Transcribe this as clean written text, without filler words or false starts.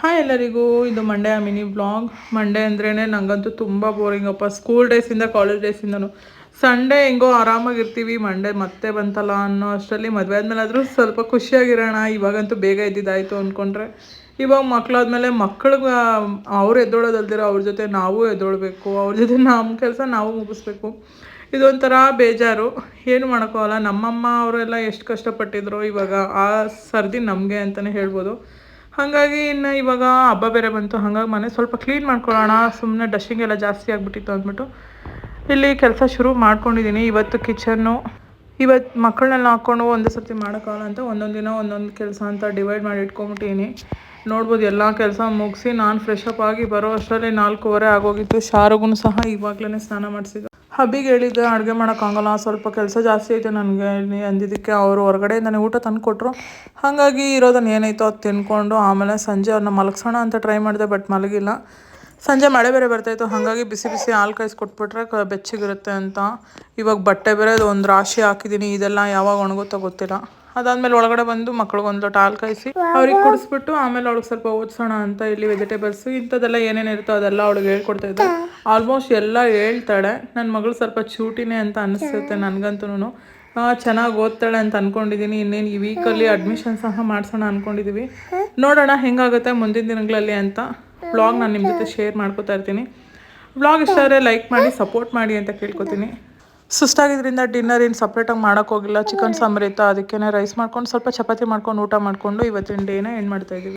Hi ಎಲ್ಲರಿಗೂ, ಇದು Monday mini blog. Monday ಅಂದ್ರೇ ನನಗಂತೂ ತುಂಬ ಬೋರಿಂಗಪ್ಪ. ಸ್ಕೂಲ್ ಡೇಸಿಂದ ಕಾಲೇಜ್ ಡೇಸಿಂದನು ಸಂಡೇ ಹೆಂಗೋ ಆರಾಮಾಗಿರ್ತೀವಿ, ಮಂಡೇ ಮತ್ತೆ ಬಂತಲ್ಲ ಅನ್ನೋ ಅಷ್ಟರಲ್ಲಿ ಮದುವೆ ಆದಮೇಲಾದರೂ ಸ್ವಲ್ಪ ಖುಷಿಯಾಗಿರೋಣ. ಇವಾಗಂತೂ ಬೇಗ ಎದ್ದಿದ್ದಾಯಿತು ಅಂದ್ಕೊಂಡ್ರೆ ಇವಾಗ ಮಕ್ಕಳಾದ್ಮೇಲೆ ಮಕ್ಕಳಿಗೆ ಅವ್ರು ಎದ್ದೋಳೋದಲ್ದಿರ ಅವ್ರ ಜೊತೆ ನಾವು ಎದ್ದೊಳ್ಬೇಕು, ಅವ್ರ ಜೊತೆ ನಮ್ಮ ಕೆಲಸ ನಾವು ಮುಗಿಸ್ಬೇಕು. ಇದೊಂಥರ ಬೇಜಾರು, ಏನು ಮಾಡೋಕ್ಕಾಗಲ್ಲ. ನಮ್ಮಮ್ಮ ಅವರೆಲ್ಲ ಎಷ್ಟು ಕಷ್ಟಪಟ್ಟಿದ್ರು, ಇವಾಗ ಆ ಸರ್ದಿ ನಮಗೆ ಅಂತಲೇ ಹೇಳ್ಬೋದು. ಹಾಗಾಗಿ ಇನ್ನು ಇವಾಗ ಹಬ್ಬ ಬೇರೆ ಬಂತು, ಹಾಗಾಗಿ ಮನೆ ಸ್ವಲ್ಪ ಕ್ಲೀನ್ ಮಾಡ್ಕೊಳ್ಳೋಣ, ಸುಮ್ಮನೆ ಡಸ್ಟಿಂಗ್ ಎಲ್ಲ ಜಾಸ್ತಿ ಆಗಿಬಿಟ್ಟಿತ್ತು ಅಂದ್ಬಿಟ್ಟು ಇಲ್ಲಿ ಕೆಲಸ ಶುರು ಮಾಡ್ಕೊಂಡಿದ್ದೀನಿ. ಇವತ್ತು ಮಕ್ಕಳನ್ನೆಲ್ಲ ಹಾಕ್ಕೊಂಡು ಒಂದೇ ಸರ್ತಿ ಮಾಡೋಕ್ಕಾಗಲ್ಲ ಅಂತ ಒಂದೊಂದು ದಿನ ಒಂದೊಂದು ಕೆಲಸ ಅಂತ ಡಿವೈಡ್ ಮಾಡಿ ಇಟ್ಕೊಂಬಿಟ್ಟಿದ್ದೀನಿ. ನೋಡ್ಬೋದು, ಎಲ್ಲ ಕೆಲಸ ಮುಗಿಸಿ ನಾನು ಫ್ರೆಶ್ ಅಪ್ ಆಗಿ ಬರೋ ಅಷ್ಟರಲ್ಲಿ 4:15 ಆಗೋಗಿತ್ತು. ಶಾರುಗೂ ಸಹ ಇವಾಗಲೇ ಸ್ನಾನ ಮಾಡಿಸಿದ್ದು. ಹಬ್ಬಿಗೆ ಹೇಳಿದ್ದೆ ಅಡುಗೆ ಮಾಡೋಕ್ಕಾಗಲ್ಲ, ಸ್ವಲ್ಪ ಕೆಲಸ ಜಾಸ್ತಿ ಐತೆ ನನಗೆ ಅಂದಿದ್ದಕ್ಕೆ ಅವರು ಹೊರಗಡೆಯಿಂದನೇ ಊಟ ತಂದು ಕೊಟ್ಟರು. ಹಾಗಾಗಿ ಇರೋದನ್ನು ಏನಾಯ್ತೋ ಅದು ತಿನ್ಕೊಂಡು ಆಮೇಲೆ ಸಂಜೆ ಅವ್ರನ್ನ ಮಲಗಿಸೋಣ ಅಂತ ಟ್ರೈ ಮಾಡಿದೆ, ಬಟ್ ಮಲಗಿಲ್ಲ. ಸಂಜೆ ಮಳೆ ಬೇರೆ ಬರ್ತಾಯಿತ್ತು, ಹಾಗಾಗಿ ಬಿಸಿ ಬಿಸಿ ಹಾಲು ಕಾಯಿಸ್ಕೊಟ್ಬಿಟ್ರೆ ಬೆಚ್ಚಗಿರುತ್ತೆ ಅಂತ. ಇವಾಗ ಬಟ್ಟೆ ಬೇರೆ ಒಂದು ರಾಶಿ ಹಾಕಿದ್ದೀನಿ, ಇದೆಲ್ಲ ಯಾವಾಗ ಒಣಗುತ್ತೋ ಗೊತ್ತಿಲ್ಲ. ಅದಾದಮೇಲೆ ಒಳಗಡೆ ಬಂದು ಮಕ್ಳಿಗೊಂದು ಲೋಟ ಹಾಲು ಕಾಯಿಸಿ ಅವ್ರಿಗೆ ಕುಡಿಸ್ಬಿಟ್ಟು ಆಮೇಲೆ ಅವಳಿಗೆ ಸ್ವಲ್ಪ ಓದಿಸೋಣ ಅಂತ ಇಲ್ಲಿ ವೆಜಿಟೇಬಲ್ಸು ಇಂಥದ್ದೆಲ್ಲ ಏನೇನು ಇರುತ್ತೋ ಅದೆಲ್ಲ ಅವಳಿಗೆ ಹೇಳ್ಕೊಡ್ತಾಯಿದ್ದೆ. ಆಲ್ಮೋಸ್ಟ್ ಎಲ್ಲ ಹೇಳ್ತಾಳೆ. ನನ್ನ ಮಗಳು ಸ್ವಲ್ಪ ಚೂಟಿನೇ ಅಂತ ಅನಿಸುತ್ತೆ ನನಗಂತೂ. ಚೆನ್ನಾಗಿ ಓದ್ತಾಳೆ ಅಂತ ಅಂದ್ಕೊಂಡಿದ್ದೀನಿ. ಇನ್ನೇನು ಈ ವೀಕಲ್ಲಿ ಅಡ್ಮಿಷನ್ ಸಹ ಮಾಡಿಸೋಣ ಅಂದ್ಕೊಂಡಿದ್ದೀವಿ. ನೋಡೋಣ ಹೆಂಗಾಗುತ್ತೆ ಮುಂದಿನ ದಿನಗಳಲ್ಲಿ ಅಂತ. ವ್ಲಾಗ್ ನಾನು ನಿಮ್ಮ ಜೊತೆ ಶೇರ್ ಮಾಡ್ಕೋತಾ ಇರ್ತೀನಿ. ವ್ಲಾಗ್ ಇಷ್ಟ ಆದರೆ ಲೈಕ್ ಮಾಡಿ, ಸಪೋರ್ಟ್ ಮಾಡಿ ಅಂತ ಕೇಳ್ಕೊತೀನಿ. ಸುಸ್ತಾಗಿದ್ದರಿಂದ ಡಿನ್ನರ್ ಏನು ಸಪ್ರೇಟಾಗಿ ಮಾಡೋಕ್ಕೋಗಿಲ್ಲ. ಚಿಕನ್ ಸಾಂಬಾರು ಇತ್ತು, ಅದಕ್ಕೇ ರೈಸ್ ಮಾಡ್ಕೊಂಡು ಸ್ವಲ್ಪ ಚಪಾತಿ ಮಾಡ್ಕೊಂಡು ಊಟ ಮಾಡಿಕೊಂಡು ಇವತ್ತಿನ ಡೇನ ಎಂಡ್ ಮಾಡ್ತಾಯಿದ್ದೀವಿ.